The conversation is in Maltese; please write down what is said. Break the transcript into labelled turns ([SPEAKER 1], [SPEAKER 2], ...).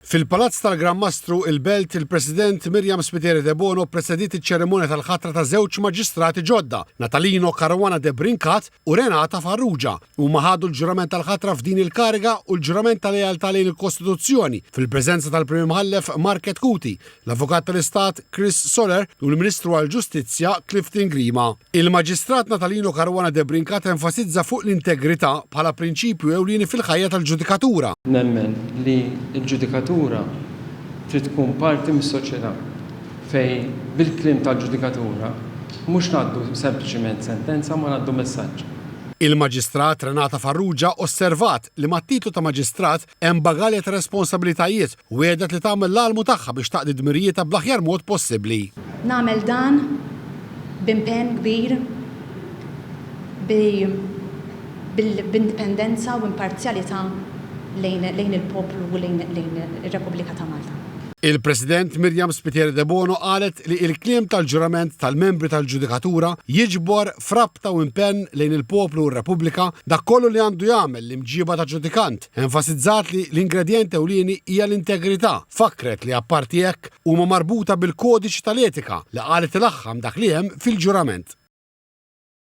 [SPEAKER 1] Fil-Palazz tal-Gran Mastru il-Belt il-President Miriam Spiteri de Bono presedit iċ-ċerimonja tal-ħatra ta' żewġ maġistrati ġodda, Natalino Caruana de Brincat u Renata Farrugia, u ħadu l-ġurament tal-ħatra f'din il-kariga u l-ġurament tal-lealtà lejn il-Kostituzzjoni fil-preżenza tal-Prim Mħallef Market Kuti, l-Avukat tal-Istat Chris Soler u l-Ministru għall-Ġustizzja Clifton Grima. Il-Maġistrat Natalino Caruana de Brincat enfasizza fuq l-integrità bħala prinċipju ewlieni fil-ħajja tal-ġudikatura.
[SPEAKER 2] Nemmen li l-ġudikatura trid tkun parti mis-soċjetà fej bil-kliem tal-ġudikatura mhux ngħaddu sempliċiment sentenza ma ngħaddu messaġġ.
[SPEAKER 1] Il-Maġistrat Renata Farrugia osservat li mat-titlu ta' maġistrat hemm bagalja ta' responsabilitajiet u għedet li tagħmel l-almu tagħha biex taqdi dmirijietha bl-aħjar mod possibbli.
[SPEAKER 3] Nagħmel dan b'impenn kbir b'indipendenza u imparzjalità lejn il-poplu u lejn ir-Repubblika ta' Malta.
[SPEAKER 1] Il-President Miriam Spiteri de Bono qalet li il-kliem tal-ġurament tal-membri tal-ġudikatura jiġbor frabta u impenn lejn il-poplu u r-Repubblika dak kollu li għandu jagħmel l-imġiba ta' ġudikant. Enfasizzat li l-ingredjent ewlieni hija l-integrità. Fakret li apparti hekk huma marbuta bil-kodiċi tal-etika li qalet il-aħħam dak li hemm fil-ġurament.